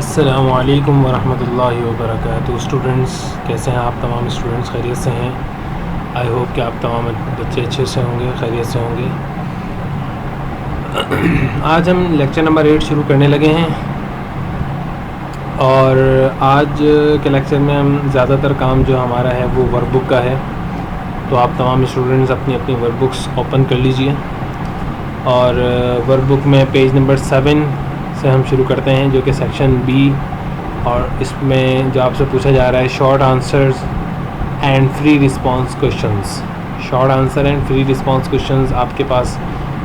अस्सलामुअलैकुम वरहमतुल्लाहि वबरकातुहू। स्टूडेंट्स, कैसे हैं आप? तमाम स्टूडेंट्स खैरियत से हैं? आई होप कि आप तमाम बच्चे अच्छे से होंगे, खैरियत से होंगे। आज हम लेक्चर नंबर 8 शुरू करने लगे हैं और आज के लेक्चर में हम ज़्यादातर काम जो हमारा है वो वर्कबुक का है। तो आप तमाम स्टूडेंट्स अपनी अपनी वर्कबुक्स ओपन कर लीजिए और वर्कबुक में पेज नंबर 7 से हम शुरू करते हैं, जो कि सेक्शन बी, और इसमें जो आपसे पूछा जा रहा है short answers and free response questions. Short answer and free response questions आपके पास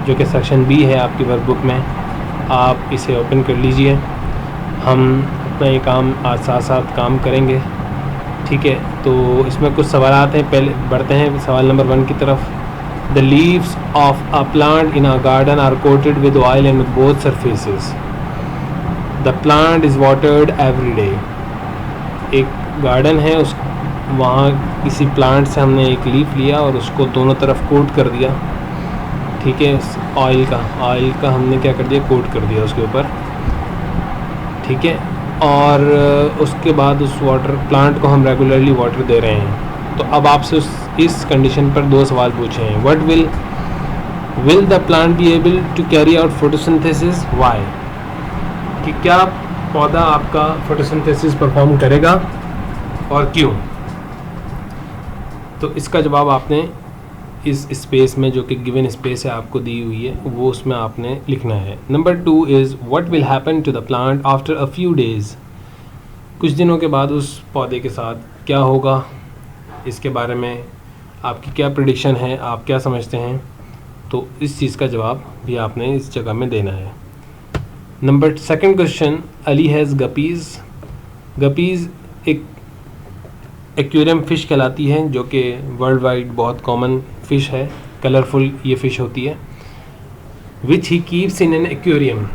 जो कि सेक्शन बी है आपकी वर्कबुक में, आप इसे ओपन कर लीजिए। हम अपना ये काम आज साथ साथ काम करेंगे, ठीक है। तो इसमें कुछ सवालात हैं, पहले बढ़ते हैं सवाल नंबर 1 की तरफ। The leaves of a plant in a garden are coated with oil on both surfaces. The plant is watered every day. एक गार्डन है, उस वहाँ किसी प्लांट से हमने एक लीफ लिया और उसको दोनों तरफ कोट कर दिया, ठीक है। ऑयल का हमने क्या कर दिया, कोट कर दिया उसके ऊपर, ठीक है। और उसके बाद उस वाटर प्लांट को हम रेगुलरली वाटर दे रहे हैं। तो अब आपसे इस कंडीशन पर 2 सवाल पूछे हैं। What will the plant be able to carry out photosynthesis? Why? कि क्या पौधा आपका फोटोसिंथेसिस परफॉर्म करेगा और क्यों? तो इसका जवाब आपने इस स्पेस में, जो कि गिवन स्पेस है आपको दी हुई है, वो उसमें आपने लिखना है। Number 2 is what will happen to the plant after a few days? कुछ दिनों के बाद उस पौधे के साथ क्या होगा, इसके बारे में आपकी क्या प्रेडिक्शन है, आप क्या समझते हैं? तो इस चीज़ का जवाब भी आपने इस जगह में देना है। Number 2 question, Ali has guppies. Guppies एक एक्वेरियम फ़िश कहलाती है, जो कि वर्ल्ड वाइड बहुत कॉमन फ़िश है, कलरफुल ये फ़िश होती है। Which he keeps in an aquarium,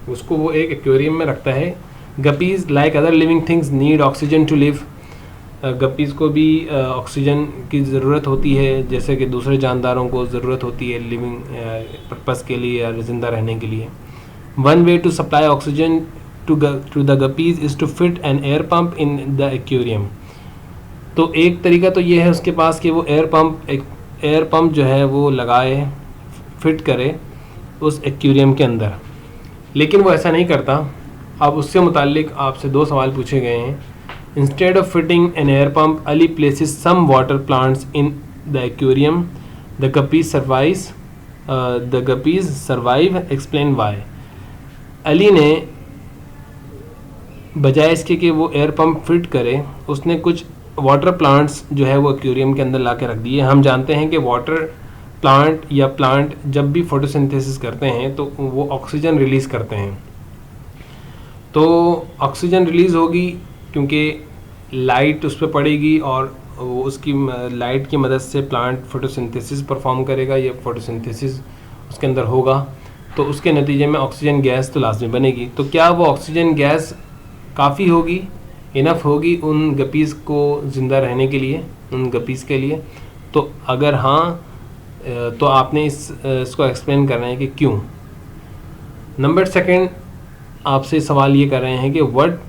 उसको वो एक एक्वेरियम में रखता है। Guppies like other living things need oxygen to live. Guppies को भी ऑक्सीजन की ज़रूरत होती है, जैसे कि दूसरे जानदारों को ज़रूरत होती है लिविंग पर्पज़ के लिए या ज़िंदा रहने के लिए। One way to supply oxygen to the guppies is to fit an air pump in the aquarium. तो एक तरीका तो ये है उसके पास कि वो एयर पंप जो है वो लगाए, फिट करे उस एक्वेरियम के अंदर, लेकिन वो ऐसा नहीं करता। अब उससे मुताल्लिक आपसे 2 सवाल पूछे गए हैं। Instead of fitting an air pump, Ali places some water plants in the aquarium. The guppies survive, explain why. Ali ने बजाय इसके कि वो एयर पंप फिट करे, उसने कुछ वाटर प्लांट्स जो है वो एक्वेरियम के अंदर ला के रख दिए। हम जानते हैं कि वाटर प्लांट या प्लांट जब भी फोटोसिंथेसिस करते हैं तो वो ऑक्सीजन रिलीज़ करते हैं। तो ऑक्सीजन रिलीज़ होगी क्योंकि लाइट उस पर पड़ेगी और वो उसकी लाइट की मदद से प्लांट फोटोसिंथेसिस परफॉर्म करेगा, या फोटोसिंथेसिस उसके अंदर होगा, तो उसके नतीजे में ऑक्सीजन गैस तो लाजमी बनेगी। तो क्या वो ऑक्सीजन गैस काफ़ी होगी, इनफ होगी उन गपीज़ को ज़िंदा रहने के लिए, उन गपीज़ के लिए? तो अगर हाँ, तो आपने इसको एक्सप्लेन करना है कि क्यों। नंबर 2 आपसे सवाल ये कर रहे हैं कि what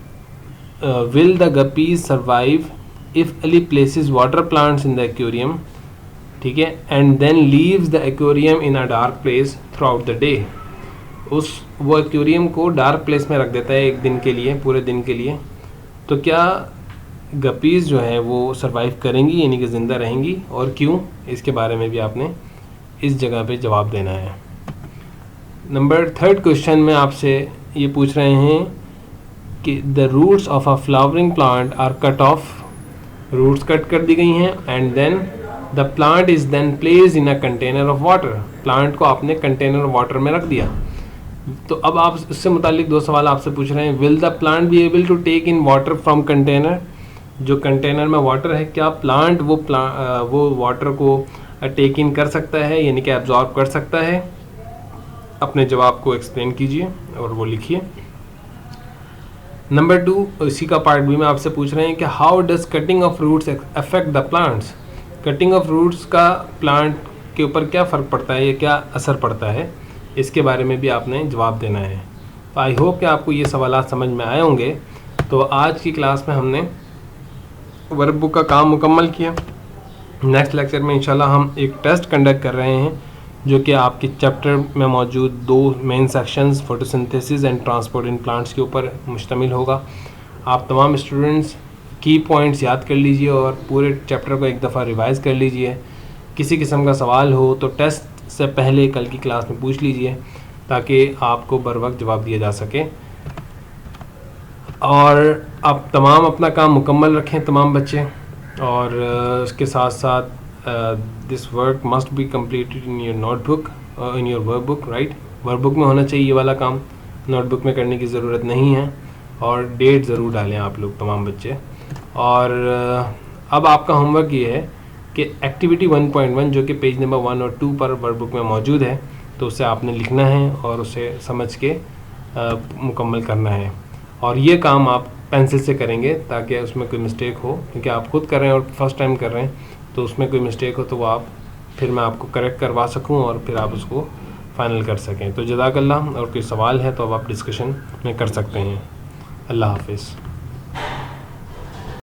will the guppies survive if Ali places water plants in the aquarium, ठीक है, and then leaves the aquarium in a dark place throughout the day. वो एक्वेरियम को डार्क प्लेस में रख देता है एक दिन के लिए, पूरे दिन के लिए। तो क्या गपीज़ जो है वो सरवाइव करेंगी, यानी कि ज़िंदा रहेंगी, और क्यों? इसके बारे में भी आपने इस जगह पे जवाब देना है। नंबर 3 क्वेश्चन में आपसे ये पूछ रहे हैं कि the roots of a flowering plant are cut off. Roots cut कर दी गई हैं, and then the plant is then placed in a container of water. Plant को आपने कंटेनर ऑफ वाटर में रख दिया। तो अब आप इससे मुतालिक 2 सवाल आपसे पूछ रहे हैं। Will the plant be able to take in water from container? जो कंटेनर में वाटर है, क्या प्लांट वो वाटर को टेक इन कर सकता है, यानी कि एब्जॉर्ब कर सकता है? अपने जवाब को एक्सप्लेन कीजिए और वो लिखिए। नंबर 2 इसी का पार्ट बी में आपसे पूछ रहे हैं कि how does cutting of roots affect the plants? Cutting of roots का प्लांट के ऊपर क्या फ़र्क पड़ता है या क्या असर पड़ता है, इसके बारे में भी आपने जवाब देना है। तो आई होप कि आपको ये सवालात समझ में आए होंगे। तो आज की क्लास में हमने वर्क बुक का काम मुकम्मल किया। नेक्स्ट लेक्चर में इंशाल्लाह हम एक टेस्ट कंडक्ट कर रहे हैं जो कि आपके चैप्टर में मौजूद 2 main sections photosynthesis and transport in plants के ऊपर मुश्तमिल होगा। आप तमाम स्टूडेंट्स की पॉइंट्स याद कर लीजिए और पूरे चैप्टर को एक दफ़ा रिवाइज़ कर लीजिए। किसी किस्म का सवाल हो तो टेस्ट से पहले कल की क्लास में पूछ लीजिए ताकि आपको बर वक्त जवाब दिया जा सके। और आप तमाम अपना काम मुकम्मल रखें तमाम बच्चे, और इसके साथ साथ this work must be completed in your notebook, in your work book, right. Work book में होना चाहिए ये वाला काम, नोटबुक में करने की ज़रूरत नहीं है। और डेट ज़रूर डालें आप लोग तमाम बच्चे। और अब आपका होमवर्क ये है कि एक्टिविटी 1.1 जो कि पेज नंबर 1 और 2 पर वर्क बुक में मौजूद है, तो उसे आपने लिखना है और उसे समझ के मुकम्मल करना है। और ये काम आप पेंसिल से करेंगे ताकि उसमें कोई मिस्टेक हो, क्योंकि आप खुद कर रहे हैं और फर्स्ट टाइम कर रहे हैं, तो उसमें कोई मिस्टेक हो तो वो आप फिर मैं आपको करेक्ट करवा सकूं और फिर आप उसको फ़ाइनल कर सकें। तो जज़ाकल्लाह। और कोई सवाल है तो अब आप डिस्कशन में कर सकते हैं। अल्लाह हाफिज़।